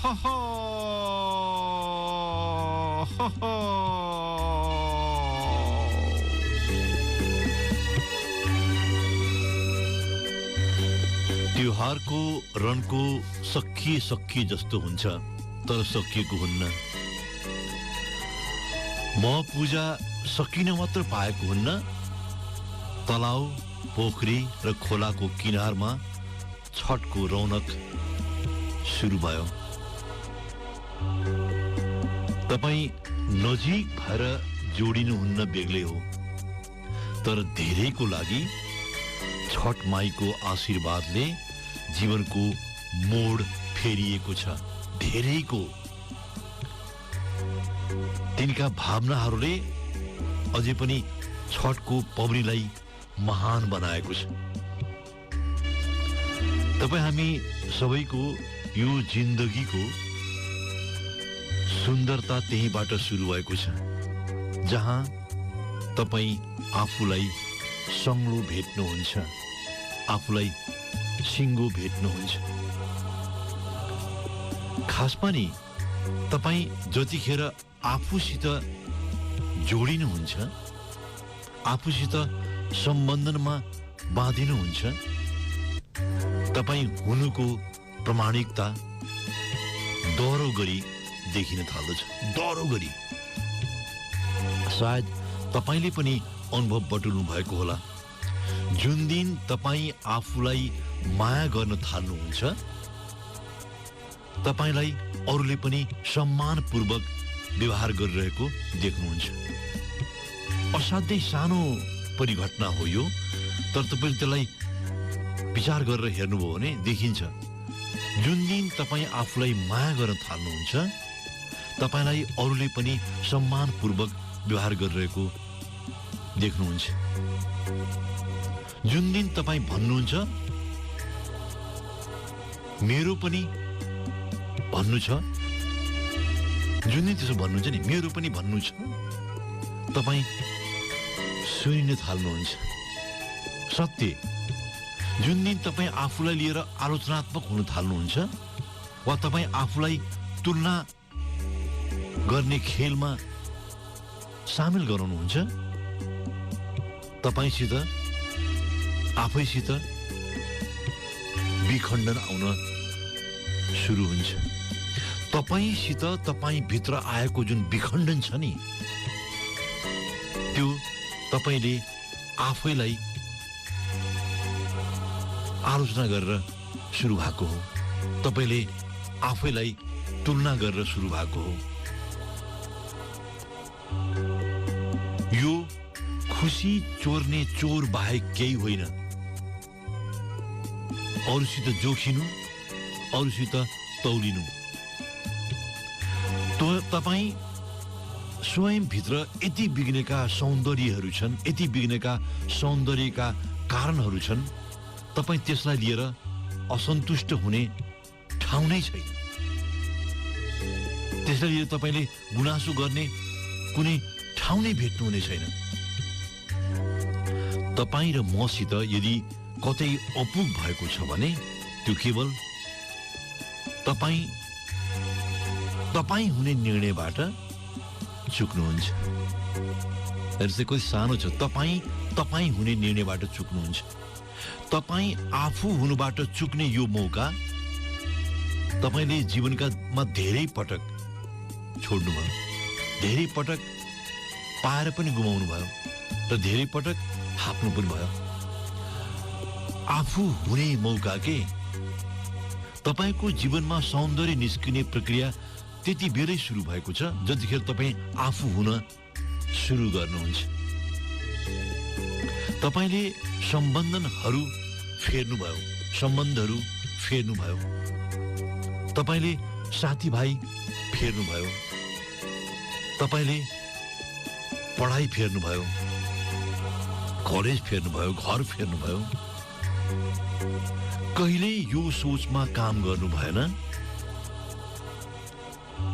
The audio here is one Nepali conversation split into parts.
हो त्योहारको रनको सकिए जस्तो हुन्छ तर सकिएको हुन्न। म पूजा सकिन मात्र पाएको हुन्न, तलाउ पोखरी र खोलाको किनारमा छठको रौनक सुरु भयो। तपाई नजिक भएर जोडिनुहुन्न बेग्लै हो, तर धेरैको लागि छठ माईको आशीर्वादले जीवनको मोड फेरिएको छ। धेरैको तिनका भावनाहरूले अझै पनि छठको पवनीलाई महान बनाएको छ। तपाई हामी सबैको यो जिन्दगीको सुन्दरता त्यहीबाट सुरु भएको छ, जहाँ तपाई आफूलाई सङ्लो भेट्नुहुन्छ, आफूलाई सिङ्गो भेट्नुहुन्छ। खासमा नि तपाई जतिखेर आफूसित जोडिनुहुन्छ, आफूसित सम्बन्धनमा बाँधिनुहुन्छ, तपाई हुनुको प्रामाणिकता डह्रो गरी देखिन थाल्दछ। डह्रो गरी सायद तपाईले पनि अनुभव बटुल्नु भएको होला। जुन दिन तपाई आफूलाई माया गर्न थाल्नुहुन्छ, तपाईलाई अरूले पनि सम्मानपूर्वक व्यवहार गरिरहेको देख्नुहुन्छ। असाध्यै सानो परिघटना हो यो, तर तपाईले त्यसलाई विचार गरेर हेर्नुभयो भने देखिन्छ। जुन दिन तपाई आफूलाई माया गर्न थाल्नुहुन्छ, तपाईलाई अरूले पनि सम्मानपूर्वक व्यवहार गरिरहेको देख्नुहुन्छ। जुन दिन तपाई भन्नुहुन्छ मेरो पनि भन्नु छ, जुन दिन त्यसो भन्नुहुन्छ नि मेरो पनि भन्नु छ, तपाई सुनिन थाल्नुहुन्छ। सत्य जुन दिन तपाई आफूलाई लिएर आलोचनात्मक हुन थाल्नुहुन्छ वा तपाई आफूलाई तुलना गर्ने खेलमा सामेल गराउनुहुन्छ, तपाईसित आफैसित विखण्डन आउन सुरु हुन्छ। तपाईसित तपाई भित्र आएको जुन विखण्डन छ नि, त्यो तपाईले आफैलाई आलोचना गरेर सुरु भएको हो, तपाईले आफैलाई तुलना गरेर सुरु भएको हो। यो खुसी चोर्ने चोर बाहेक केही होइन। अरूसित जोखिनु, अरूसित तौलिनु। तपाई स्वयंभित्र यति बिग्नेका सौन्दर्यहरू छन्, यति बिग्नेका सौन्दर्यका कारणहरू छन्, तपाई त्यसलाई लिएर असन्तुष्ट हुने ठाउँ नै छैन। त्यसलाई लिएर तपाईले गुनासो गर्ने कुनै ठाउँ नै भेट्नुहुने छैन। तपाई र मसित यदि कतै अपुग भएको छ भने त्यो केवल तपाई हुने निर्णयबाट चुक्नुहुन्छ। चाहिँ कोही सानो छ, तपाई हुने निर्णयबाट चुक्नुहुन्छ। तपाई आफू हुनुबाट चुक्ने यो मौका तपाईले जीवनकामा धेरै पटक छोड्नुभयो, धेरै पटक पाएर पनि गुमाउनु भयो र धेरै पटक हाप्नु पनि भयो। आफू हुने मौका के तपाईको जीवनमा सौन्दर्य निस्किने प्रक्रिया त्यति बेलै सुरु भएको छ जतिखेर तपाई आफू हुन सुरु गर्नुहुन्छ। तपाईले सम्बन्धहरू फेर्नुभयो, तपाईले साथीभाइ फेर्नुभयो, तपाईले पढाइ फेर्नुभयो, कलेज फेर्नुभयो, घर फेर्नुभयो। कहिले यो सोचमा काम गर्नु भएन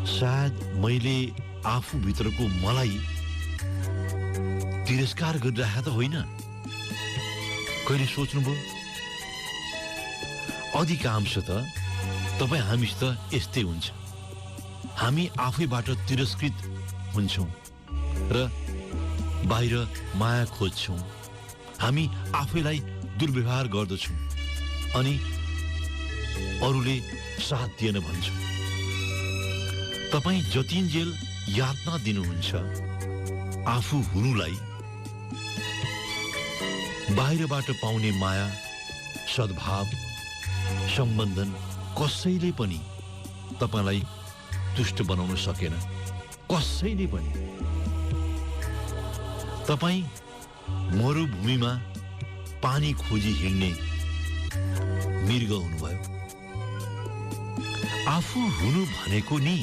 सायद मैले आफू भित्रको मलाई तिरस्कार गरिरहेको त होइन। कहिले सोच्नुभयो? अधिकांश त तपाईँ हामीसित यस्तै हुन्छ। हामी आफैबाट तिरस्कृत हुन्छौँ र बाहिर माया खोज्छौँ। हामी आफैलाई दुर्व्यवहार गर्दछौँ अनि अरूले साथ दिएन भन्छौँ। तपाईँ जतिन्जेल यातना दिनुहुन्छ आफू हुनुलाई, बाहिरबाट पाउने माया, सद्भाव, सम्बन्धन कसैले पनि तपाईलाई तुष्ट बनाउन सकेन। कसैले पनि। तपाईँ मरुभूमिमा पानी खोजी हिँड्ने मृग हुनुभयो। आफू हुनु भनेको नि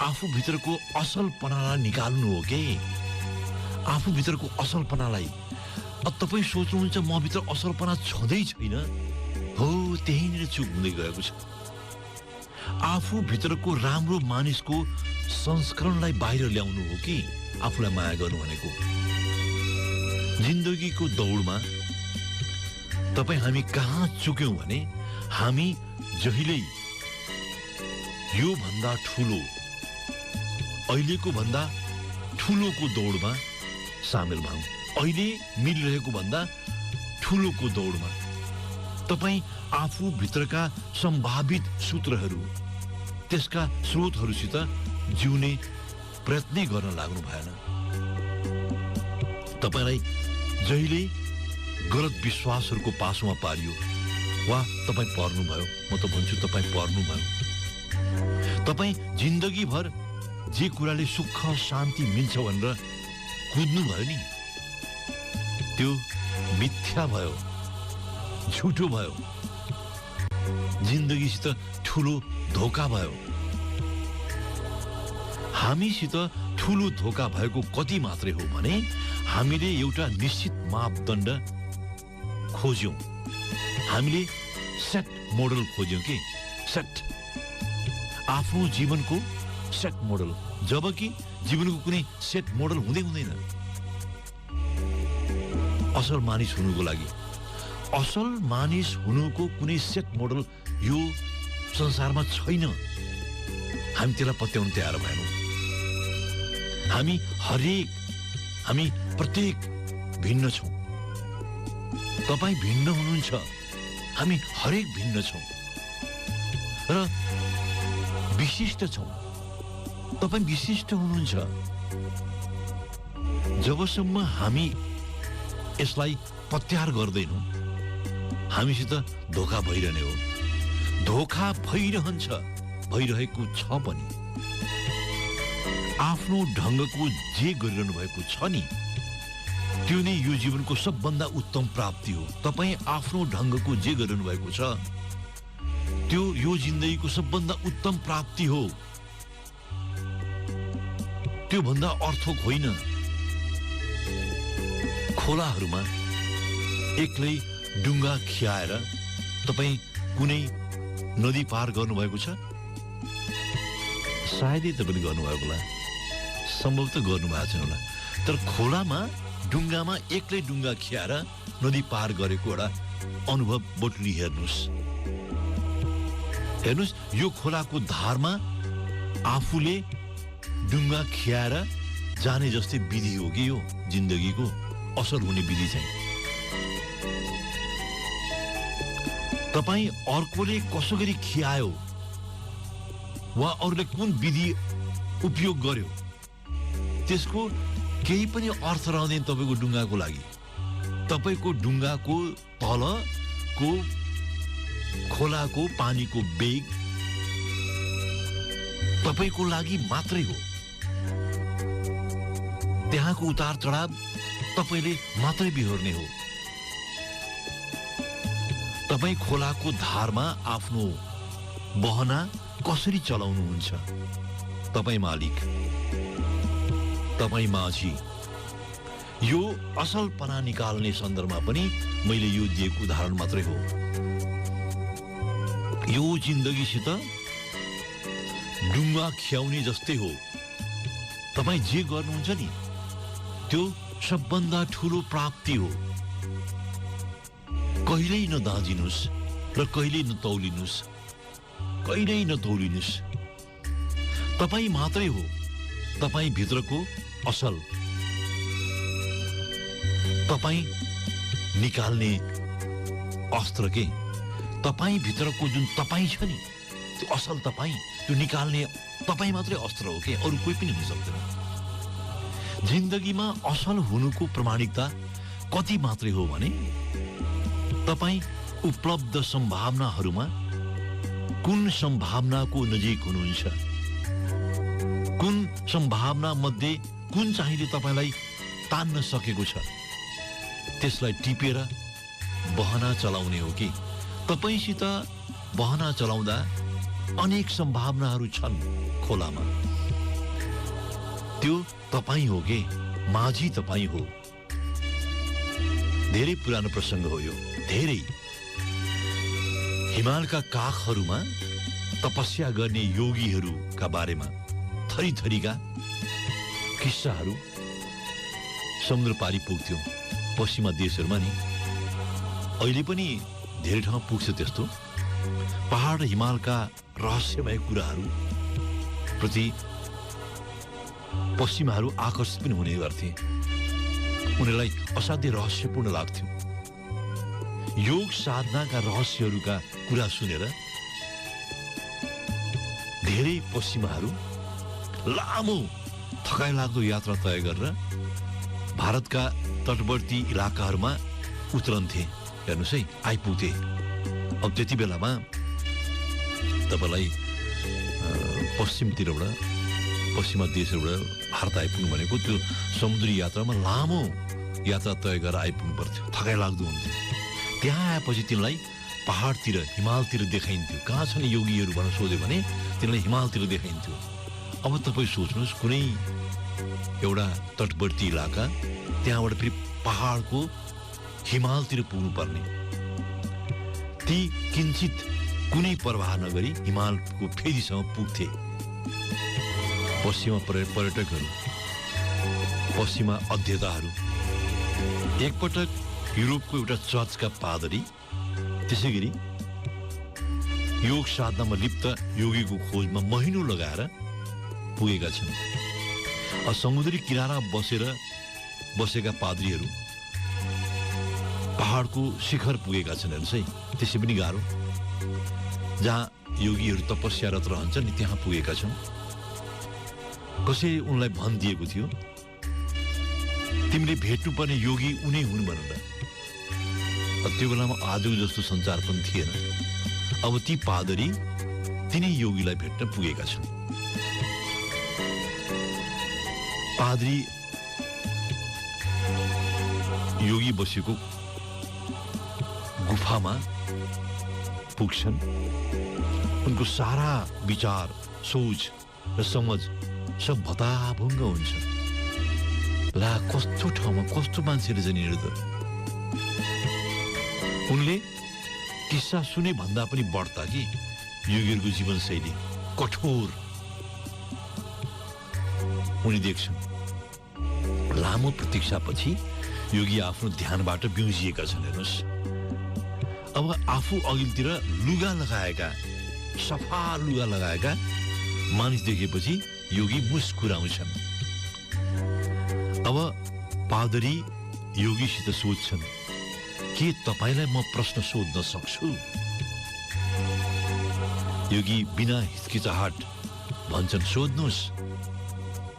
आफू भित्रको असलपनालाई निकाल्नु हो के। आफू भित्रको असलपनालाई। तपाईँ सोच्नुहुन्छ म भित्र असलपना छँदै छैन, हो त्यहीँनिर चुक हुँदै गएको छ। आफू भित्रको राम्रो मानिसको संस्करणलाई बाहिर ल्याउनु हो कि आफूलाई माया गर्नु भनेको। जिन्दगीको दौडमा तपाईँ हामी कहाँ चुक्यौं भने हामी जहिल्यै यो भन्दा ठुलो, अहिलेको भन्दा ठुलोको दौडमा सामेल भयौं। अहिले मिलिरहेको भन्दा ठुलोको दौडमा तपाईँ आफू भित्रका सम्भावित सूत्रहरू, त्यसका स्रोतहरूसित जिउने प्रयत्न गर्न लाग्नु भएन। तपाईलाई जहिले गलत विश्वासहरूको पासोमा पारियो वा तपाईँ पर्नुभयो। म त भन्छु तपाईँ पर्नुभयो। तपाईँ जिन्दगीभर जे कुराले सुख शान्ति मिल्छ भनेर कुद्नुभयो नि, त्यो मिथ्या भयो, झुटो भयो, जिन्दगीसित ठुलो धोका भयो। हामीसित ठुलो धोका भएको कति मात्रै हो भने हामीले एउटा निश्चित मापदण्ड खोज्यौं। हामीले सेट मोडल खोज्यौं कि सेट, आफ्नो जीवनको सेट मोडल, जबकि जीवनको कुनै सेट मोडल हुँदैन। असल मानिस हुनुको लागि, असल मानिस हुनुको कुनै सेट मोडल यो संसारमा छैन। हामी त्यसलाई पत्याउन तयार भएनौँ। हामी प्रत्येक भिन्न छौँ। तपाईँ भिन्न हुनुहुन्छ, हामी हरेक भिन्न छौँ र विशिष्ट छौँ। तपाईँ विशिष्ट हुनुहुन्छ। जबसम्म हामी यसलाई पत्यार गर्दैनौँ हामीसित धोका भइरहने हो। धोका भइरहेको छ पनि। आफ्नो ढङ्गको जे गरिरहनु भएको छ नि, त्यो नै यो जीवनको सबभन्दा उत्तम प्राप्ति हो। तपाईँ आफ्नो ढङ्गको जे गरिरहनु भएको छ त्यो यो जिन्दगीको सबभन्दा उत्तम प्राप्ति हो। त्यो भन्दा अर्थक होइन। खोलाहरूमा एक्लै डुङ्गा खियाएर तपाईँ कुनै नदी पार गर्नुभएको छ? सायदै तपाईँले गर्नुभएको होला, सम्भवतः गर्नुभएको छैन होला। तर खोलामा डुङ्गामा एक्लै डुङ्गा खियाएर नदी पार गरेको एउटा अनुभव बटुली हेर्नुहोस्। यो खोलाको धारमा आफूले डुङ्गा खियाएर जाने जस्तै विधि हो कि यो जिन्दगीको असल हुने विधि चाहिँ। तपाईँ अर्कोले कसो गरी खियायो वा अरूले कुन विधि उपयोग गर्यो त्यसको केही पनि अर्थ रहँदैन तपाईँको डुङ्गाको लागि। तपाईँको डुङ्गाको तलको खोलाको पानीको बेग तपाईँको लागि मात्रै हो। त्यहाँको उतार चढाव तपाईँले मात्रै बिहोर्ने हो। तपाईँ खोलाको धारमा आफ्नो बहना कसरी चलाउनुहुन्छ? तपाईँ मालिक, तपाईँ माझी। यो असलपना निकाल्ने सन्दर्भमा पनि मैले यो दिएको उदाहरण मात्रै हो। यो जिन्दगीसित डुङ्गा खियाउने जस्तै हो। तपाईँ जे गर्नुहुन्छ नि त्यो सबभन्दा ठुलो प्राप्ति हो। कहिल्यै नदाजिनुहोस् र कहिल्यै नतौलिनुहोस्। कहिल्यै नतोलिनुस्। तपाईँ मात्रै हो तपाईँ भित्रको असल, तपाईँ निकाल्ने अस्त्र के। तपाईँ भित्रको जुन तपाईँ छ नि, त्यो असल तपाईँ, त्यो निकाल्ने तपाईँ मात्रै अस्त्र हो के, अरू कोही पनि हुन सक्दैन। जिन्दगीमा असल हुनुको प्रमाणिकता कति मात्रै हो भने तपाईँ उपलब्ध सम्भावनाहरूमा कुन सम्भावनाको नजिक हुनुहुन्छ, कुन सम्भावना मध्ये कुन चाहिँले तपाईँलाई तान्न सकेको छ, त्यसलाई टिपेर बहना चलाउने हो कि। तपाईँसित बहना चलाउँदा अनेक सम्भावनाहरू छन् खोलामा, त्यो तपाईँ हो के, माझी तपाईँ हो। धेरै पुरानो प्रसङ्ग हो यो। धेरै हिमालका काखहरूमा तपस्या गर्ने योगीहरूका बारेमा थरीथरीका किस्साहरू समुद्र पारी पुग्थ्यो। पश्चिमा देशहरूमा नि अहिले पनि धेरै ठाउँ पुग्छ त्यस्तो। पहाड र हिमालका रहस्यमय कुराहरू प्रति पश्चिमाहरू आकर्षित पनि हुने गर्थे। उनीहरूलाई असाध्यै रहस्यपूर्ण लाग्थ्यो। योग साधनाका रहस्यहरूका कुरा सुनेर धेरै पश्चिमाहरू लामो थकाइ लाग्दो यात्रा तय गरेर भारतका तटवर्ती इलाकाहरूमा उत्रन्थे। हेर्नुहोस् है, आइपुग्थे। अब त्यति बेलामा तपाईँलाई पश्चिमा देशहरूबाट भारत आइपुग्नु भनेको त्यो समुद्री यात्रामा लामो यात्रा तय गरेर आइपुग्नु पर्थ्यो, थकाइ लाग्दो हुन्थ्यो। त्यहाँ आएपछि तिनलाई पहाडतिर, हिमालतिर देखाइन्थ्यो। कहाँ छन् योगीहरू भनेर सोध्यो भने तिनलाई हिमालतिर देखाइन्थ्यो। अब तपाईँ सोच्नुहोस्, कुनै एउटा तटवर्ती इलाका, त्यहाँबाट फेरि पहाडको हिमालतिर पुग्नुपर्ने। ती किञ्चित कुनै प्रवाह नगरी हिमालको फेदीसम्म पुग्थे। पश्चिमा पर्यटकहरू, पश्चिमा अध्येताहरू। एकपटक युरोपको एउटा चर्चका पादरी त्यसै गरी योग साधनामा लिप्त योगीको खोजमा महिनौ लगाएर पुगेका छन्। समुद्री किनारा बसेका पाद्रीहरू पहाडको शिखर पुगेका छन्। हेर्नुहोस् है, त्यसै पनि गाह्रो, जहाँ योगीहरू तपस्यारत रहन्छन् नि, त्यहाँ पुगेका छन्। कसैले उनलाई भनिदिएको थियो, तिमीले भेट्नुपर्ने योगी उनी हुन् भनेर। त्यो बेलामा आजको जस्तो सञ्चार पनि थिएन। अब ती पादरी तिनै योगीलाई भेट्न पुगेका छन्। पादरी योगी बसेको गुफामा पुग्छन्। उनको सारा विचार, सोच र समझ सब भताभुङ्ग हुन्छ। ला कस्तो ठाउँमा कस्तो मान्छेले चाहिँ हिँड्यो त। उनले किस्सा सुने भन्दा पनि बढ्ता कि योगीहरूको जीवनशैली कठोर उनी देख्छन्। लामो प्रतीक्षापछि योगी आफ्नो ध्यानबाट बिउजिएका छन्। हेर्नुहोस्, अब आफू अघिल्तिर लुगा लगाएका, सफा लुगा लगाएका मानिस देखेपछि योगी मुस्कुराउँछन्। अब पादरी योगीसित सोध्छन्, के तपाईलाई म प्रश्न सोध्न सक्छु? योगी बिना हिचकिचाहट भन्छन्, सोध्नुहोस्,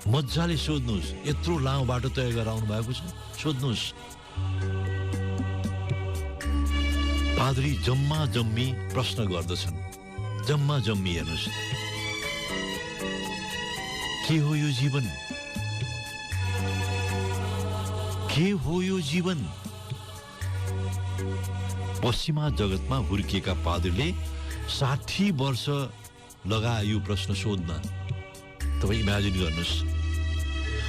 मजाले सोध्नुहोस्। यत्रो लामो बाटो तय गरेर आउनु भएको छ, सोध्नुहोस्। पादरी जम्मा जम्मी प्रश्न गर्दछन्, जम्मा जम्मी। हेर्नुहोस्, के हो यो जीवन? के हो यो जीवन? पश्चिमा जगतमा हुर्किएका पादरीले 60 वर्ष लगाए यो प्रश्न सोध्न। तपाईँ इमेजिन गर्नुहोस्,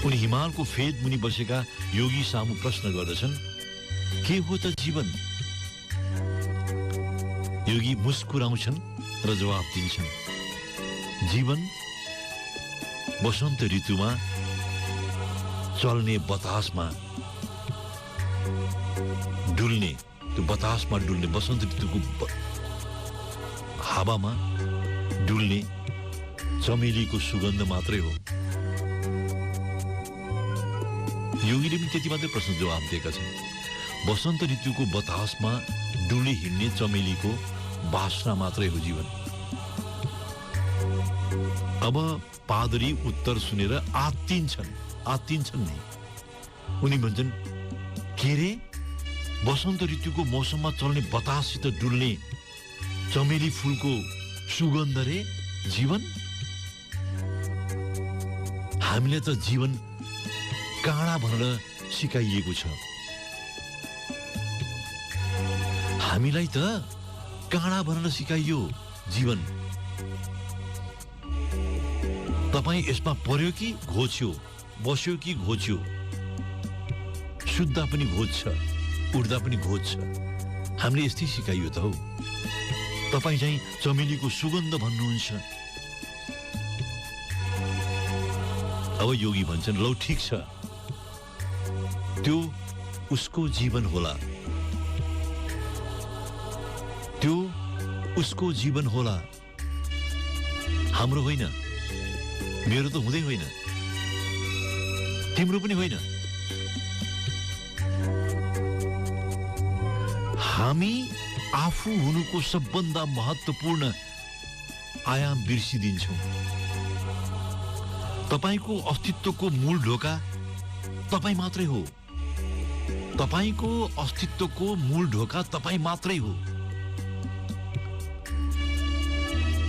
उनी हिमालको फेद मुनि बसेका योगी सामु प्रश्न गर्दछन्, के हो त जीवन? योगी मुस्कुराउँछन् र जवाब दिन्छन्, जीवन वसन्त ऋतुमा चल्ने बतासमा डुल्ने, त्यो बतासमा डुल्ने वसन्त ऋतुको हावामा डुल्ने चमेलीको सुगन्ध मात्रै हो। योगीले पनि त्यति मात्रै प्रश्न जवाब दिएका छन्। वसन्त ऋतुको बतासमा डुली हिँड्ने चमेलीको वासना मात्रै हो जीवन। अब पादरी उत्तर सुनेर आत्तिन्छन् नि। उनी भन्छन्, के रे, वसन्त ऋतुको मौसममा चल्ने बताससित डुल्ने चमेली फूलको सुगन्ध रे जीवन? हामीले त जीवन काँडा भनेर सिकाइएको छ। हामीलाई त काँडा भनेर सिकाइयो जीवन। तपाईँ यसमा पर्यो कि घोच्यो, बस्यो कि घोच्यो, सुत्दा पनि घोच्छ, उठ्दा पनि घोच्छ। हामीले यस्तै सिकाइयो त हौ। तपाईँ चाहिँ चमेलीको सुगन्ध भन्नुहुन्छ। अब योगी भन्छन्, लौ ठिक छ, त्यो उसको जीवन होला, त्यो उसको जीवन होला, हाम्रो होइन, मेरो त हुँदै होइन, तिम्रो पनि होइन। हामी आफू हुनुको सबभन्दा महत्त्वपूर्ण आयाम बिर्सिदिन्छौँ। तपाईको अस्तित्वको मूल ढोका तपाईँ मात्रै हो। तपाईको अस्तित्वको मूल ढोका तपाईँ मात्रै हो।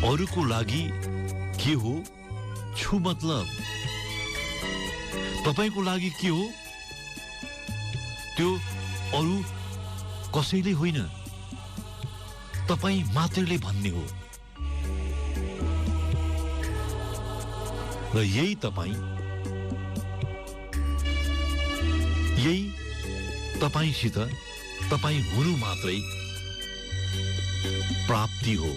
अरूको लागि के हो छु मतलब? तपाईको लागि के हो त्यो अरू कसैले होइन, तपाईँ मात्रैले भन्ने हो। र यही तपाईँसित तपाईँ हुनु मात्रै प्राप्ति हो।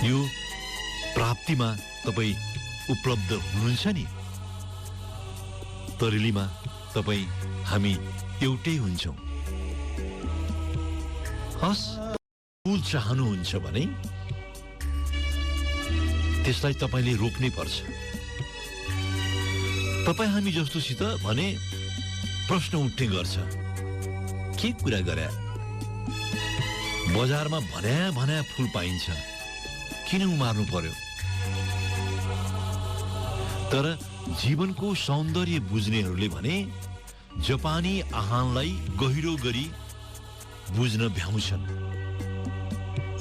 यो प्राप्तिमा तपाईँ उपलब्ध हुनुहुन्छ नि। तरेलीमा तपाईँ हामी एउटै हुन्छौँ। हस्, फुल चाहनुहुन्छ भने त्यसलाई तपाईँले रोप्नै पर्छ। तपाईँ हामी जस्तोसित भने प्रश्न उठ्ने गर्छ, के कुरा गरे, बजारमा भन्या फुल पाइन्छ, किन उमार्नु पर्यो? तर जीवनको सौन्दर्य बुझ्नेहरूले भने जापानी आहानलाई गहिरो गरी बुझ्न भ्याउँछन्।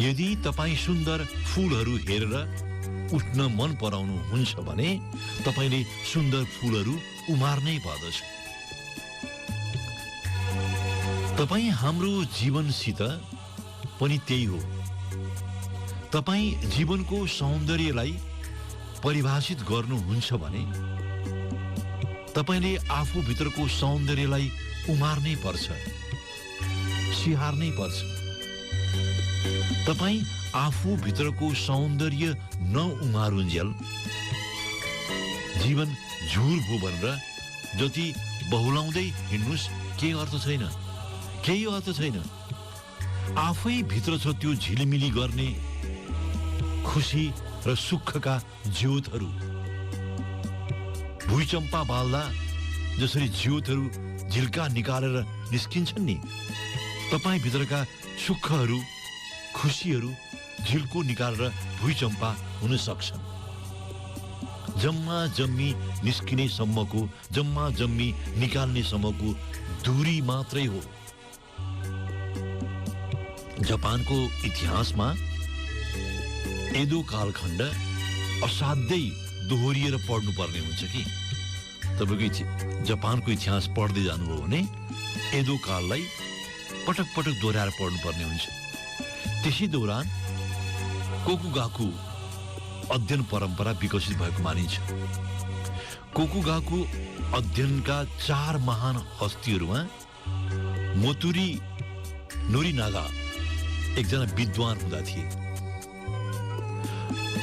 यदि तपाईँ सुन्दर फूलहरू हेरेर उठ्न मन पराउनु हुन्छ भने तपाईले सुन्दर फूलहरू उमार्नै पर्दछ। तपाईँ हाम्रो जीवनसित पनि त्यही हो। तपाईँ जीवनको सौन्दर्यलाई परिभाषित गर्नुहुन्छ भने तपाईले आफू भित्रको सौन्दर्यलाई उमार्नै पर्छ, सिहार्नै पर्छ। तपाईँ आफू भित्रको सौन्दर्य नउमारुन्जेल जीवन झुर भो भनेर जति बहुलाउँदै हिँड्नुस् केही अर्थ छैन, केही अर्थ छैन। आफै भित्र छ त्यो झिलिमिली गर्ने खुसी र सुखका ज्योतहरू। भुइँचम्पा बाल्दा जसरी ज्योतहरू झिल्का निकालेर निस्किन्छन् नि, तपाईँ भित्रका सुखहरू खुसीहरू झिल्को निकालेर भुइँचम्पा हुन सक्छन्। जम्मा जम्मी निस्किने सम्मको, जम्मा जम्मी निकाल्ने सम्मको दूरी मात्रै हो। जापानको इतिहासमा एदो कालखण्ड असाध्यै दोहोरिएर पढ्नुपर्ने हुन्छ कि तपाईको जापानको इतिहास पढ्दै जानुभयो भने एदो काललाई पटक पटक दोहोऱ्याएर पढ्नुपर्ने हुन्छ। त्यसै दौरान कोकुगाकु अध्ययन परम्परा विकसित भएको मानिन्छ। कोकुगाकु अध्ययनका 4 महान हस्तीहरूमा मोतुरी नोरिनागा एकजना विद्वान हुँदा थिए।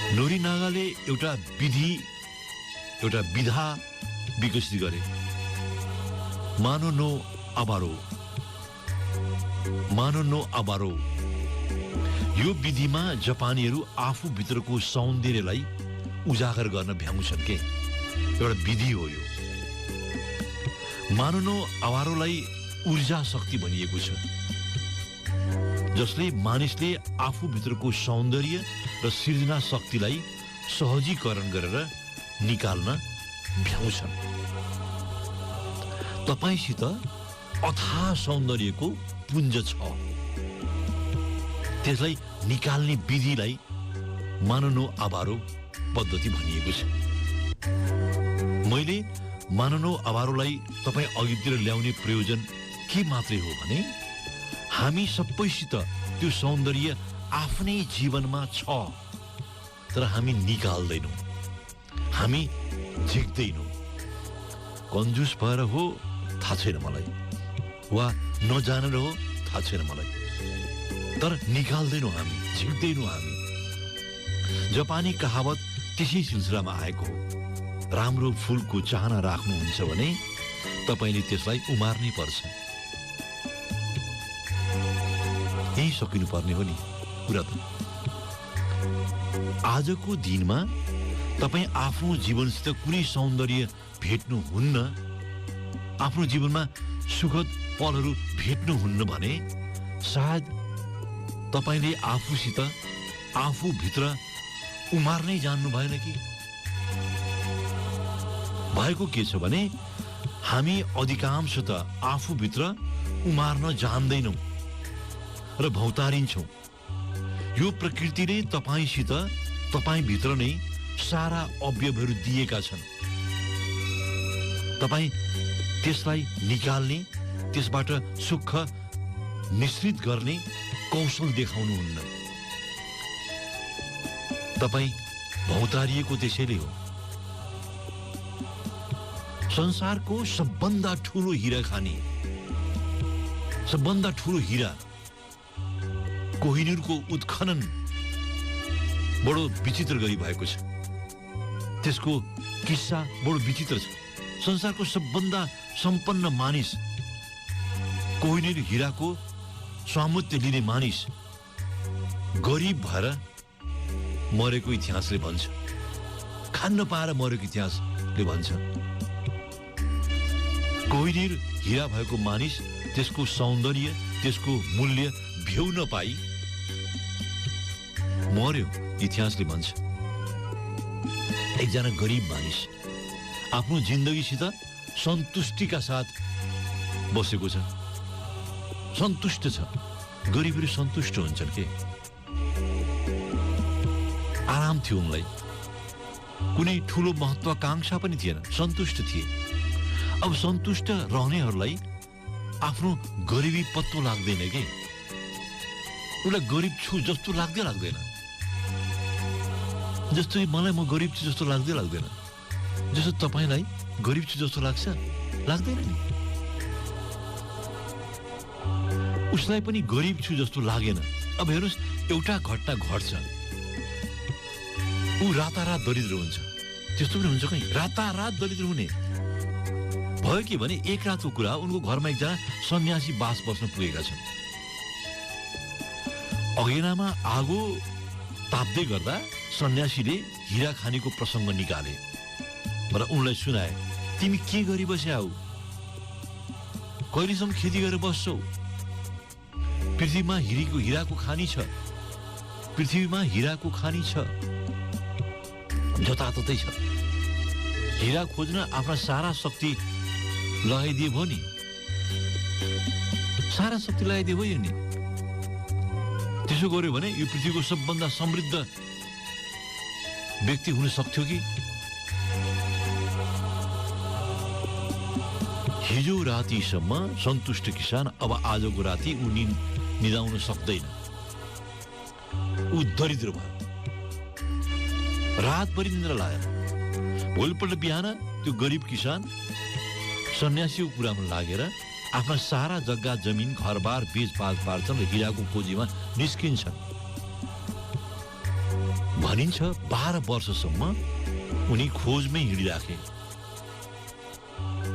नोरिनागाले एउटा विधा विकसित गरे, मानो नो आबारो। मानो नो अबारो। यो विधिमा जापानीहरू आफू भित्रको सौन्दर्यलाई उजागर गर्न भ्याउँछन् के, एउटा विधि हो यो। मानो नो अबारोलाई ऊर्जा शक्ति भनिएको छ, जसले मानिसले आफू भित्रको सौन्दर्य र सृजना शक्तिलाई सहजीकरण गरेर निकाल्न भ्याउँछन्। तपाईसित अथाह सौन्दर्यको पुञ्ज छ, त्यसलाई निकाल्ने विधिलाई माननो आबारो पद्धति भनिएको छ। मैले माननो आबारोलाई तपाईँ अघितिर ल्याउने प्रयोजन के मात्रै हो भने हामी सबैसित त्यो सौन्दर्य आफ्नै जीवनमा छ, तर हामी निकाल्दैनौँ, हामी झिक्दैनौँ। कन्जुस भएर हो थाहा छैन मलाई, वा नजानेर हो थाहा छैन मलाई, तर निकाल्दैनौँ हामी, झिक्दैनौँ हामी। जापानी कहावत त्यसै सिलसिलामा आएको हो। राम्रो फुलको चाहना राख्नुहुन्छ भने तपाईँले त्यसलाई उमार्नै पर्छ। यही सकिनुपर्ने हो नि कुरा त। आजको दिनमा तपाईँ आफ्नो जीवनसित कुनै सौन्दर्य भेट्नुहुन्न, आफ्नो जीवनमा सुखद पलहरू भेट्नुहुन्न भने सायद तपाईँले आफूसित आफूभित्र उमार्नै जान्नु भएन कि। भएको के छ भने हामी अधिकांश त आफूभित्र उमार्न जान्दैनौँ र भौतारिन्छौँ। यो प्रकृतिले तपाईँसित तपाईँभित्र नै सारा अवयवहरू दिएका छन्। तपाईँ त्यसलाई निकाल्ने, त्यसबाट सुख निश्चित गर्ने कौशल देखाउनुहुन्न। तपाईँ भौतारिएको त्यसैले हो। संसारको सबभन्दा ठुलो हिरा खानी, सबभन्दा ठुलो हिरा कोहिनूरको उत्खनन बडो विचित्र गरी भएको छ। त्यसको किस्सा बडो विचित्र छ। संसारको सबभन्दा सम्पन्न मानिस, कोहिनूर हिराको स्वामित्व लिने मानिस गरिब भएर मरेको इतिहासले भन्छ, खान पाएर मरेको इतिहासले भन्छ। कोहिनूर हिरा भएको मानिस त्यसको सौन्दर्य, त्यसको मूल्य भ्याउन पाई मर्यो, इतिहासले भन्छ। एकजना गरिब मानिस आफ्नो जिन्दगीसित सन्तुष्टिका साथ बसेको छ, सन्तुष्ट छ। गरिबहरू सन्तुष्ट हुन्छन् के, आराम थियो उनलाई, कुनै ठुलो महत्वाकांक्षा पनि थिएन, सन्तुष्ट थिए। अब सन्तुष्ट रहनेहरूलाई आफ्नो गरिबी पत्तो लाग्दैन के, उसलाई गरिब छु जस्तो लाग्दैन। जस्तो मलाई म गरिब छु जस्तो लाग्दैन, जस्तो तपाईँलाई गरिब छु जस्तो लाग्दैन नि। उसलाई पनि गरिब छु जस्तो लागेन। अब हेर्नुहोस्, एउटा घटना घट्छ, ऊ रातारात दरिद्र हुन्छ। त्यस्तो पनि हुन्छ कहीँ, रातारात दरिद्र हुने भयो कि भने एक रातको कुरा, उनको घरमा एकजना सन्यासी बास बस्न पुगेका छन्। अघेनामा आगो ताप्दै गर्दा सन्यासीले हिरा खानेको प्रसङ्ग निकाले र उनलाई सुनाए, तिमी के गरी बस्या हौ, कहिलेसम्म खेती गरेर बस्छौ, पृथ्वीमा हिराको खानी छ, पृथ्वीमा हिराको खानी छ, जताततै छ। हिरा खोज्न आफ्ना सारा शक्ति लगाइदिए भयो नि, सारा शक्ति लगाइदिए भयो नि। त्यसो गर्यो भने यो पृथ्वीको सबभन्दा समृद्ध व्यक्ति हुन सक्थ्यो कि। हिजो रातिसम्म सन्तुष्ट किसान अब आजको राति ऊ निदाउन सक्दैन, ऊ दरिद्र भयो, रातभरि निद्रा लागेन। भोलिपल्ट बिहान त्यो गरिब किसान सन्यासीको कुरामा लागेर आफ्ना सारा जग्गा जमिन घरबार बेचबाच पार्छन् र हिराको खोजीमा निस्किन्छन्। भनिन्छ 12 वर्षसम्म उनी खोजमै हिँडिराखे।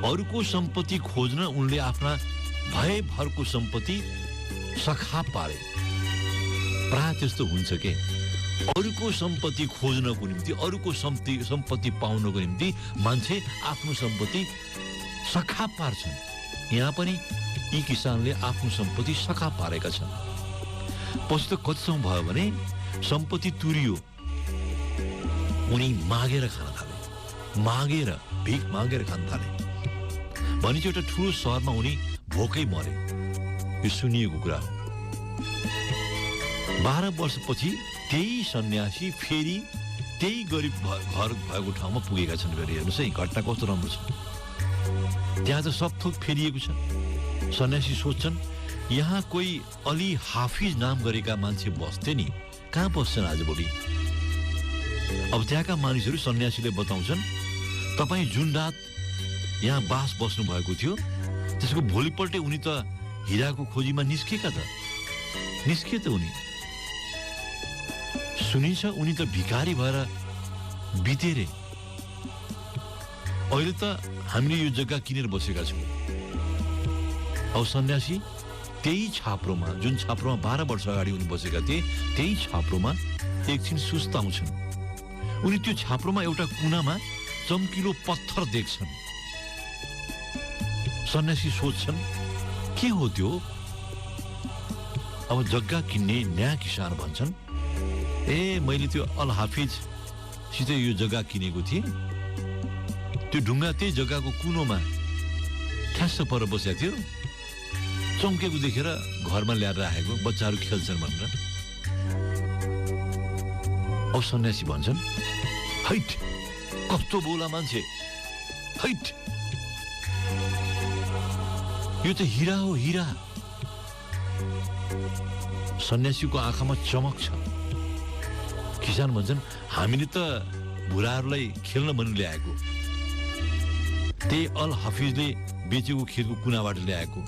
अरूको सम्पत्ति खोज्न उनले आफ्ना भयभरको सम्पत्ति सखा पारे। प्राय त्यस्तो हुन्छ के, अरूको सम्पत्ति खोज्नको निम्ति, अरूको सम्पत्ति पाउनको निम्ति मान्छे आफ्नो सम्पत्ति सखा पार्छन्। यहाँ पनि यी किसानले आफ्नो सम्पत्ति सखा पारेका छन्। पछि त कतिसम्म भयो भने सम्पत्ति तुरियो, उनी मागेर खान थाले, मागेर भिख मागेर खान थाले। भनिन्छ एउटा ठुलो सहरमा उनी भोकै मरे। यो सुनिएको कुरा हो। 12 वर्षपछि त्यही सन्यासी फेरि त्यही गरिब घर भएको ठाउँमा पुगेका छन्। फेरि हेर्नुहोस् है, घटना कस्तो राम्रो छ। त्यहाँ त सब थोक फेरिएको छ। सन्यासी सोध्छन्, यहाँ कोही अली हाफिज नाम गरेका मान्छे बस्थे नि, कहाँ बस्छन् आजभोलि? अब त्यहाँका मानिसहरू सन्यासीले बताउँछन्, तपाईँ जुन रात यहाँ बास बस्नु भएको थियो, त्यसको भोलिपल्टै उनी त हिराको खोजीमा निस्केका त, निस्के त उनी। सुनिन्छ उनी त भिखारी भएर बिते रे। अहिले त हामीले यो जग्गा किनेर बसेका छौँ। अब सन्यासी त्यही छाप्रोमा, जुन छाप्रोमा 12 वर्ष अगाडि उनी बसेका थिए, त्यही छाप्रोमा एकछिन सुस्ताउँछन्। उनी त्यो छाप्रोमा एउटा कुनामा चम्किलो पत्थर देख्छन्। सन्यासी सोध्छन्, के हो त्यो? अब जग्गा किन्ने नयाँ किसान भन्छन्, ए मैले त्यो अल हाफिज सित यो जग्गा किनेको थिएँ। त्यो ढुङ्गा त्यही जग्गाको कुनोमा ठ्यास्स पर बसेको थियो, चम्केको देखेर घरमा ल्याएर राखेको, बच्चाहरू खेल्छन् भनेर। अब सन्यासी भन्छन्, हैट कस्तो बोला मान्छे, हैट यो त हिरा हो, हिरा। सन्यासीको आँखामा चमक छ। किसान भन्छन्, हामीले त भुराहरूलाई खेल्न भनी ल्याएको, त्यही अल हाफिजले बेचेको खेतको कुनाबाट ल्याएको।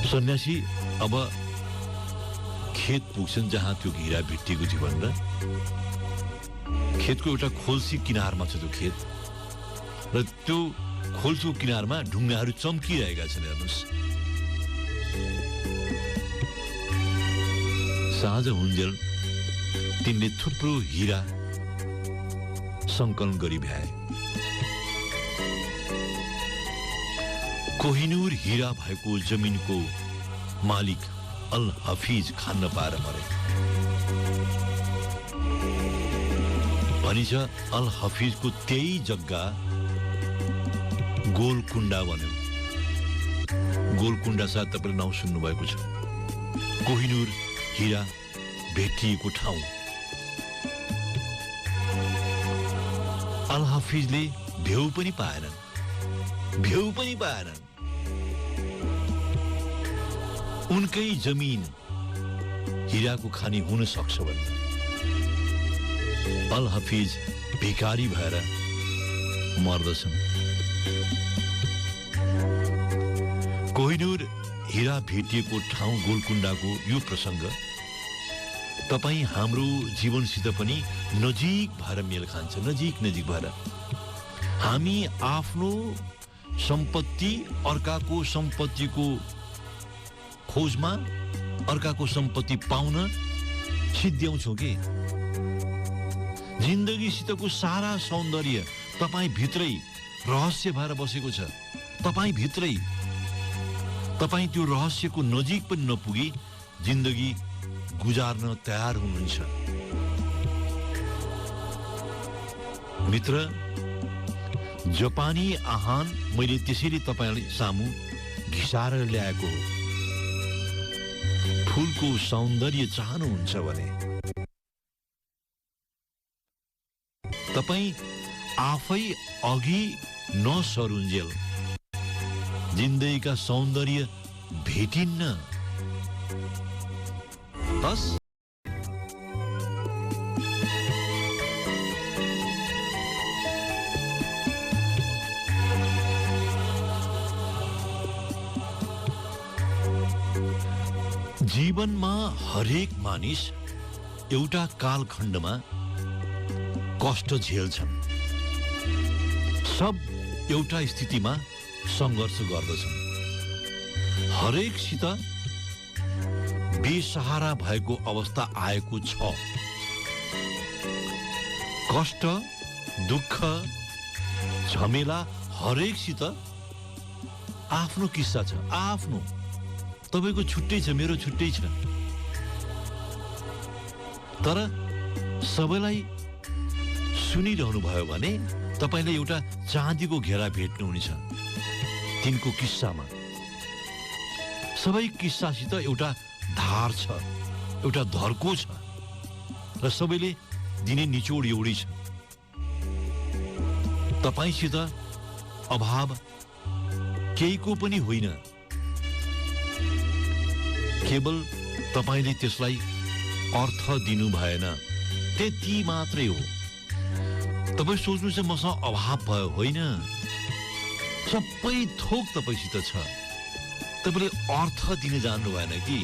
सन्यासी अब खेत पुग्छन् जहाँ त्यो हिरा भेटिएको थियो भनेर। खेतको एउटा खोल्सी किनारमा छ त्यो खेत, र त्यो खोल्सीको किनारमा ढुङ्गाहरू चम्किरहेका छन्। हेर्नुहोस्, साँझ हुन्जेल तिनले थुप्रो हिरा सङ्कलन गरी भ्याए। कोहिनूर हिरा भएको जमिनको मालिक अल हफिज खान्न पाएर मरे। भनिन्छ अल हफिजको त्यही जग्गा गोलकुण्डा बन्यो। गोलकुण्डा सायद तपाईँले नाउँ सुन्नु भएको छ। कोहिनूर हिरा भेटिएको ठाउँ। अल हफिजले भ्यू पनि पाएनन्, भ्यू पनि पाएनन्। उनकै जमिन हिराको खानी हुन सक्छ भने अल हफिज भिखारी भएर मर्दछन्। कोहिनूर हिरा भेटिएको ठाउँ गोलकुण्डाको यो प्रसङ्ग तपाईँ हाम्रो जीवनसित पनि नजिक भएर मेल खान्छ। नजिक भएर हामी आफ्नो सम्पत्ति अर्काको सम्पत्तिको खोजमा, अर्काको सम्पत्ति पाउन सिद्ध्याउँछौँ के। जिन्दगीसितको सारा सौन्दर्य तपाईँ भित्रै रहस्य भएर बसेको छ। तपाईँ भित्रै, तपाईँ त्यो रहस्यको नजिक पनि नपुगी जिन्दगी गुजार्न तयार हुनुहुन्छ। मित्र, जापानी आहान मैले त्यसैले तपाईँलाई सामु घिसाएर ल्याएको हो। फूलको सौन्दर्य चाहनुहुन्छ भने तपाईँ आफै अघि नसरुन्जेल जिन्दगीका सौन्दर्य भेटिन्न। बस जीवनमा हरेक मानिस एउटा कालखण्डमा कष्ट झेल्छन्। सब एउटा स्थितिमा सङ्घर्ष गर्दछन्। हरेकसित बेसहारा भएको अवस्था आएको छ। कष्ट, दुःख, झमेला हरेकसित आफ्नो किस्सा छ। आफ्नो तपाईको छुट्टै छ, मेरो छुट्टै छ। तर सबैलाई सुनिरहनु भयो भने तपाईले एउटा चाँदीको घेरा भेट्नुहुनेछ तिनको किस्सामा। सबै किस्सासित एउटा धार छ, एउटा धर्को छ र सबैले दिने निचोड एउटै छ। तपाईसित अभाव केहीको पनि होइन, केवल तपाईले त्यसलाई अर्थ दिनु भएन, त्यति मात्रै हो। तपाई सोच्नु चाहिँ मसँग अभाव भयो, होइन, सबै थोक तपाईसित छ, तपाईले अर्थ दिन जान्नु भएन कि,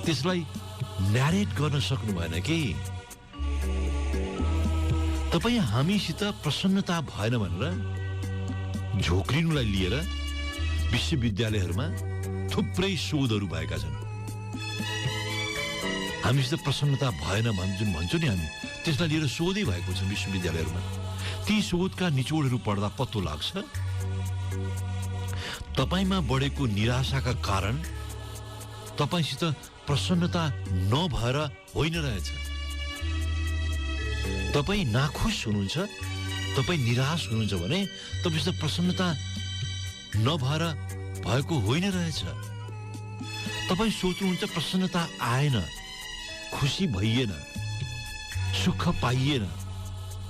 त्यसलाई न्यारेट गर्न सक्नु भएन कि। तपाई हामीसित प्रसन्नता भएन भनेर झोक्रिनुलाई लिएर विश्वविद्यालयहरूमा थुप्रै शोधहरू भएका छन्। हामीसित प्रसन्नता भएन जुन भन्छौँ नि हामी, त्यसलाई लिएर शोधै भएको छ विश्वविद्यालयहरूमा। ती शोधका निचोडहरू पढ्दा पत्तो लाग्छ तपाईमा बढेको निराशाका कारण तपाईसित प्रसन्नता नभएर होइन रहेछ। तपाई नाखुस हुनुहुन्छ, तपाई निराश हुनुहुन्छ भने तपाईसित प्रसन्नता नभएर भएको होइन रहेछ। तपाई सोच्नुहुन्छ प्रसन्नता आएन, खुसी भइएन, सुख पाइएन,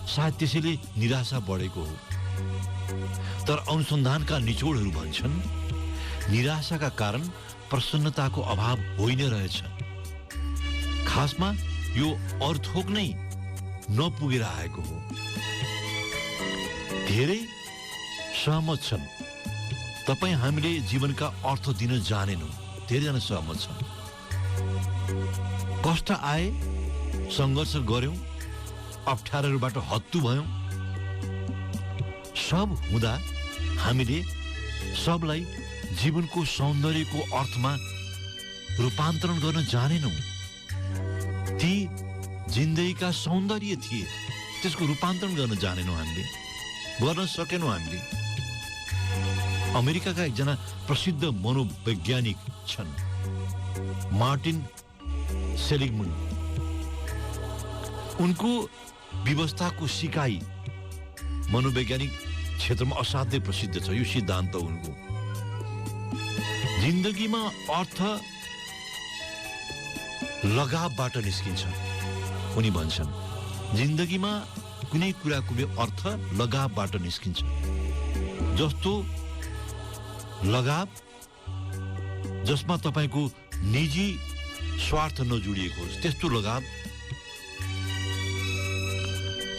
सायद त्यसैले निराशा बढेको हो। तर अनुसन्धानका निचोडहरू भन्छन् निराशाका कारण प्रसन्नताको अभाव होइन रहेछ। खासमा यो अर्थोक नै नपुगेर आएको हो। धेरै सहमत छन् तपाईँ हामीले जीवनका अर्थ दिन जानेनौँ, धेरैजना सहमत छन्। कष्ट आए, सङ्घर्ष गर्यौं, अप्ठ्याराहरूबाट हत्तु भयौं, सब हुँदा हामीले सबलाई जीवनको सौन्दर्यको अर्थमा रूपान्तरण गर्न जानेनौँ। ती जिन्दगीका सौन्दर्य थिए, त्यसको रूपान्तरण गर्न जानेनौँ, हामीले गर्न सकेनौँ। हामीले अमेरिकाका एकजना प्रसिद्ध मनोवैज्ञानिक छन् मार्टिन सेलिगमन। उनको व्यवस्थाको सिकाइ मनोवैज्ञानिक क्षेत्रमा असाध्यै प्रसिद्ध छ। यो सिद्धान्त उनको जिन्दगीमा अर्थ लगावबाट निस्किन्छ। उनी भन्छन् जिन्दगीमा कुनै कुराको अर्थ लगावबाट निस्किन्छ। जस्तो लगाव जसमा तपाईको निजी स्वार्थ नजोडिएको होस्, त्यस्तो लगाव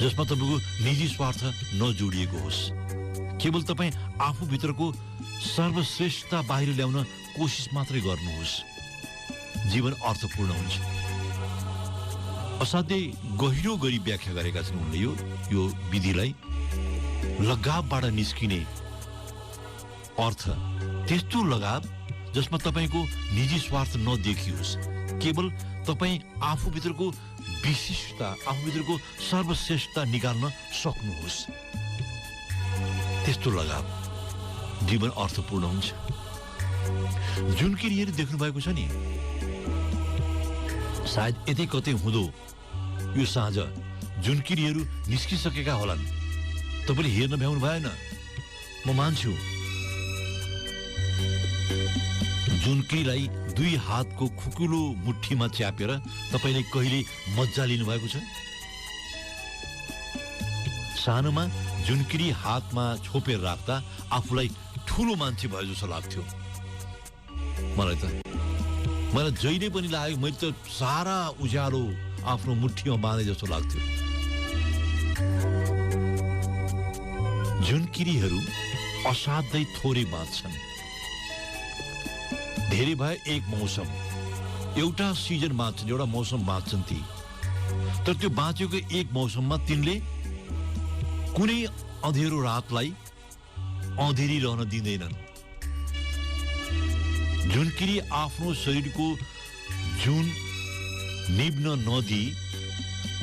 जसमा तपाईको निजी स्वार्थ नजोडिएको होस्। केवल तपाईँ आफूभित्रको सर्वश्रेष्ठता बाहिर ल्याउन कोसिस मात्रै गर्नुहोस्, जीवन अर्थपूर्ण हुन्छ। असाध्यै गहिरो गरी व्याख्या गरेका छन् उनले यो विधिलाई। लगावबाट निस्किने अर्थ त्यस्तो लगाव जसमा तपाईको निजी स्वार्थ नदेखियोस्, केवल तपाईँ आफूभित्रको विशिष्टता, आफूभित्रको सर्वश्रेष्ठता निकाल्न सक्नुहोस्, त्यस्तो लगाव जीवन अर्थपूर्ण हुन्छ। जुनकिरीहरू देख्नु भएको छ नि, सायद यतै कतै हुँदो यो साँझ जुनकिरीहरू निस्किसकेका होलान्। तपाईले हेर्न भ्याउनु भएन, म मान्छु। जुनकिरीलाई दुई हातको खुकुलो मुठीमा च्यापेर तपाईले कहिले मज्जा लिनु भएको छ? सानोमा जुनकिरी हातमा छोपेर राख्दा आफूलाई ठुलो मान्छे भए जस्तो लाग्थ्यो। मलाई जहिले पनि लाग्यो मैले त सारा उज्यालो आफ्नो मुठीमा बाँधे जस्तो लाग्थ्यो। जुनकिरीहरू असाध्यै थोरै बाँच्छन्। धेरै भए एक मौसम, एउटा सिजन बाँच्छन्, एउटा मौसम बाँच्छन् ती। तर त्यो बाँचेको एक मौसममा तिनले कुनै अँधेरो रातलाई अँधेरी रहन दिँदैनन्। झुन्किरी आफ्नो शरीरको जुन निभ्न नदिई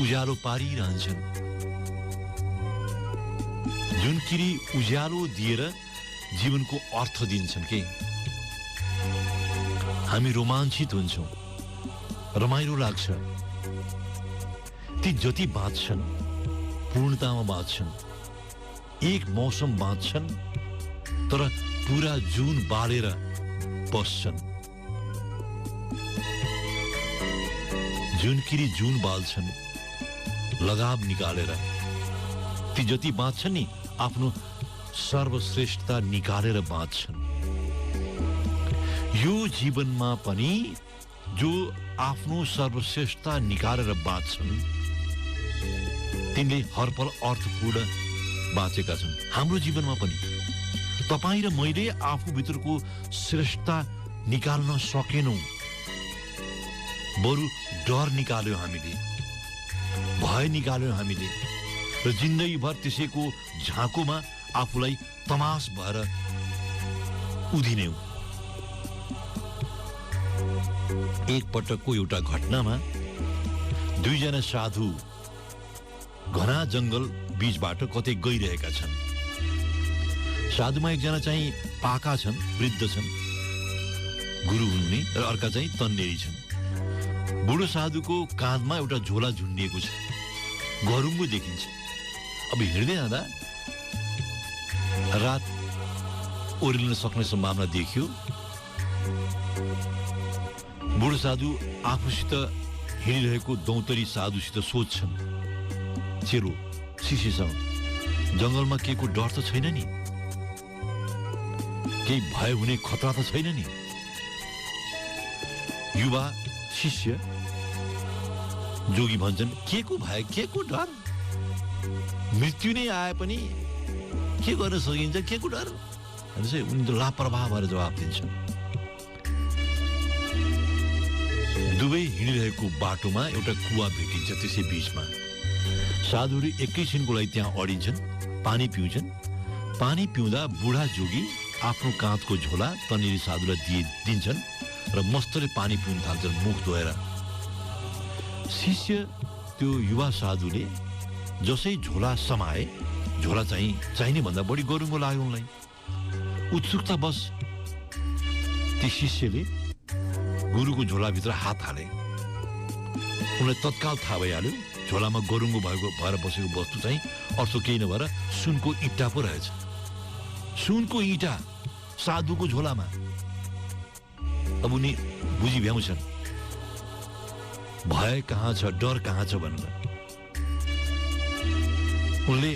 उज्यालो पारिरहन्छन्। झुन्किरी उज्यालो दिएर जीवनको अर्थ दिन्छन् के। हामी रोमाञ्चित हुन्छौँ, रमाइलो लाग्छ। ती जति बाँच्छन् पूर्णतामा बाँच्छन्, एक मौसम बाँच्छन् तर पुरा जुन बालेर बस्छन्। झुन्किरी जुन बाल्छन् लगाव निकालेर। ती जति बाँच्छन् नि आफ्नो सर्वश्रेष्ठता निकालेर बाँच्छन्। यो जीवनमा पनि जो आफ्नो सर्वश्रेष्ठता निकालेर बाँच्छन् तिनले हरपल अर्थपूर्ण बाँचेका छन्। हाम्रो जीवनमा पनि तपाईँ र मैले आफू भित्रको श्रेष्ठता निकाल्न सकेनौं, बरु डर निकाल्यो हामीले, भय निकाल्यो हामीले र जिन्दगीभर त्यसैको झाँकोमा आफूलाई तमास भएर उधिन्यौं। एक पटकको एउटा घटनामा दुईजना साधु घना जंगल बीचबाट कतै गइरहेका छन्। साधुमा एकजना चाहिँ पाका छन्, वृद्ध छन्, गुरु हुनुहुने, र अर्का चाहिँ तन्नेरी छन्। बुढो साधुको काँधमा एउटा झोला झुन्डिएको छ, घरुङ्गो देखिन्छ। अब हिँड्दै जाँदा रात ओर्लिन सक्ने सम्भावना देखियो। बुढो साधु आफूसित हिँडिरहेको दौतरी साधुसित सोध्छन्, चेलो शिष्यसँग, जंगलमा केको डर त छैन नि? केही भय हुने खतरा त छैन नि? युवा शिष्य जोगी भन्छन्, के को भय, के को डर? मृत्यु नै आए पनि के गर्न सकिन्छ, के को डर? उनी त लापरवाह भएर जवाब दिन्छन्। दुवै हिँडिरहेको बाटोमा एउटा कुवा भेटिन्छ। त्यसै बीचमा साधुहरू एकैछिनको लागि त्यहाँ अडिन्छन्, पानी पिउँछन्। पानी पिउँदा बुढा जोगी आफ्नो काँधको झोला तन्नेरी साधुलाई दिन्छन् र मस्तले पानी पिउन थाल्छन् मुख धोएर। शिष्य त्यो युवा साधुले जसै झोला समाए, झोला चाहिँ चाहिने भन्दा बढी गरुङ्गो लाग्यो उनलाई। उत्सुकता बस ती शिष्यले गुरुको झोलाभित्र हात हाले। उनलाई तत्काल थाहा भइहाल्यो झोलामा गरुङ्गो भएर बसेको वस्तु चाहिँ अर्थ केही नभएर सुनको इँटा पो रहेछ। सुनको इँटा साधुको झोलामा। अब उनी बुझी भ्याउँछन् भय कहाँ छ, डर कहाँ छ भनेर। उनले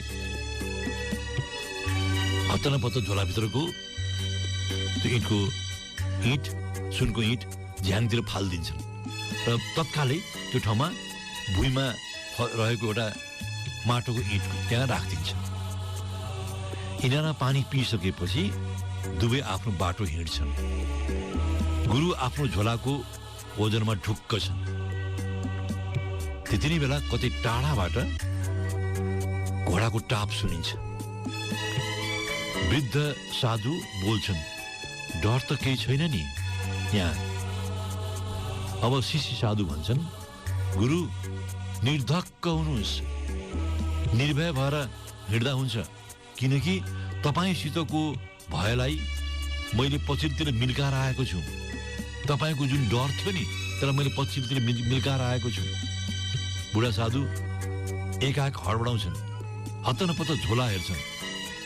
हत्तनपत्त झोलाभित्रको त्यो इँट सुनको इँट झ्याङतिर फालिदिन्छन् र तत्कालै त्यो ठाउँमा भुइँमा रहेको एउटा माटोको इँट त्यहाँ राखिदिन्छन्। यिनीहरू पानी पिइसकेपछि दुवै आफ्नो बाटो हिँड्छन्। गुरु आफ्नो झोलाको ओजनमा ढुक्क छन्। त्यति नै बेला कतै टाढाबाट घोडाको टाप सुनिन्छ। वृद्ध साधु बोल्छन्, डर त केही छैन नि यहाँ। अब शिष्य साधु भन्छन्, गुरु निर्धक्क हुनुहोस्, निर्भय भएर हिँड्दा हुन्छ, किनकि तपाईँसितको भयलाई मैले पछिल्लोतिर मिल्काएर आएको छु। तपाईँको जुन डर थियो नि त्यसलाई मैले पछिल्लोतिर मिल्काएर आएको छु। बुढा साधु एकाएक हडबडाउँछन्, हत्तनपत्त झोला हेर्छन्।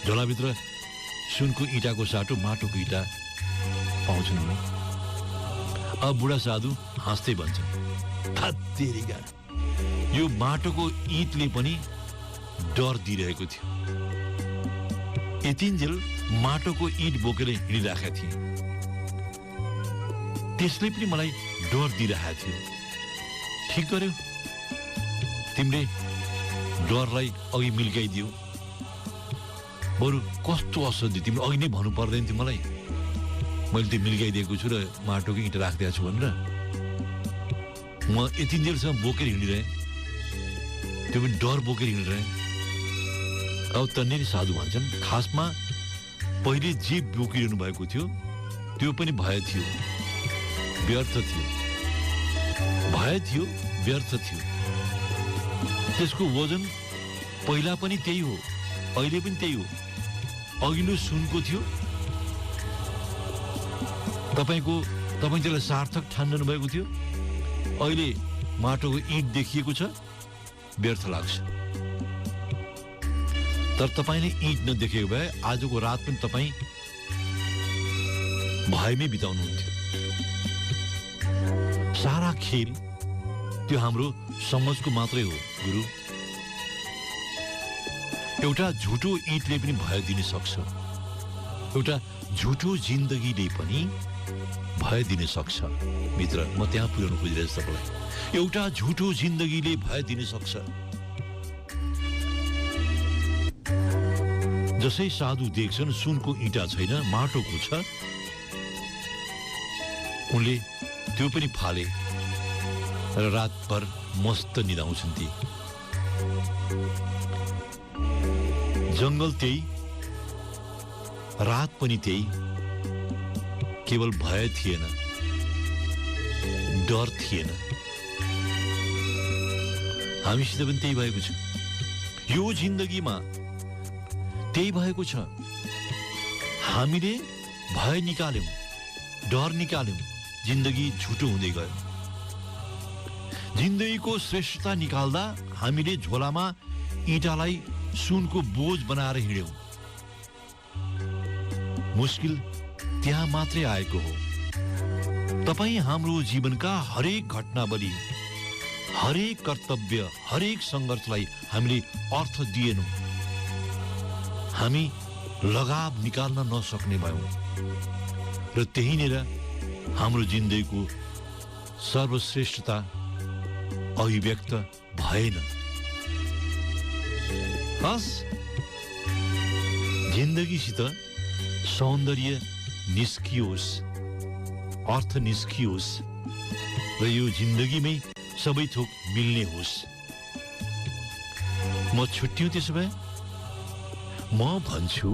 झोलाभित्र सुनको इँटाको साटो माटोको इँटा पाउँछन् उनी। अब बुढा साधु हाँस्दै भन्छन्, थत्तेरीका, यो माटोको इँटले पनि डर दिइरहेको थियो। यतिन्जेल माटोको इँट बोकेर हिँडिरहेका थिए, त्यसले पनि मलाई डर दिइरहेको थियो। ठिक गर्यो, तिमीले डरलाई अघि मिल्काइदियो। बरु कस्तो असाध्य, तिमीले अघि नै भन्नु पर्दैन थियो मलाई, मैले त्यो मिल्काइदिएको छु र माटोको इँटा राखिदिएको छु भनेर। म यतिन्जेलसम्म बोकेर हिँडिरहेँ, त्यो पनि डर बोकेर हिँडिरहेँ। अब तन्नेरी साधु भन्छन्, खासमा पहिले जे बोकिरहनु भएको थियो त्यो पनि भय थियो, व्यर्थ थियो। भय थियो, व्यर्थ थियो। त्यसको वजन पहिला पनि त्यही हो, अहिले पनि त्यही हो। अघिल्लो सुनको थियो, तपाईँ त्यसलाई सार्थक ठान्नु भएको थियो, अहिले माटोको इँट देखिएको छ, व्यर्थ लाग्छ। तर तपाईँले इँट नदेखेको भए आजको रात पनि तपाईँ भयमै बिताउनुहुन्थ्यो। सारा खेल त्यो हाम्रो समझको मात्रै हो गुरु। एउटा झुटो इँटले पनि भय दिन सक्छ, एउटा झुटो जिन्दगीले पनि भय दिन सक्छ। मित्र, म त्यहाँ पुर्याउनु खोजिरहेछु तपाईँलाई। एउटा झुटो जिन्दगीले भय दिन सक्छ। जसै साधु देख्छन् सुनको इँटा छैन, माटोको छ, उनले त्यो पनि फाले र रातभर मस्त निदाउँछन् ती। जङ्गल त्यही, रात पनि त्यही। केवल भय थिएन, डर थिएन। हामीसित पनि त्यही भएको छ। यो जिन्दगीमा त्यही भएको छ। हामीले भय निकाल्यौं, डर निकाल्यौं, जिन्दगी झुटो हुँदै गयो। जिन्दगीको श्रेष्ठता निकाल्दा हामीले झोलामा इँटालाई सुनको बोझ बनाएर हिँड्यौं। मुस्किल त्यहाँ मात्रै आएको हो। तपाईँ हाम्रो जीवनका हरेक घटनावली, हरेक कर्तव्य, हरेक सङ्घर्षलाई हामीले अर्थ दिएनौं। हामी लगाव निकाल्न नसक्ने भयौं र त्यहीँनिर हाम्रो जिन्दगीको सर्वश्रेष्ठता अभिव्यक्त भएन। हस्, जिन्दगीसित सौन्दर्य निस्कियोस्, अर्थ निस्कियोस् र यो जिन्दगीमै सबै थोक मिल्ने होस्। म छुट्टियो त्यसो भए। म भन्छु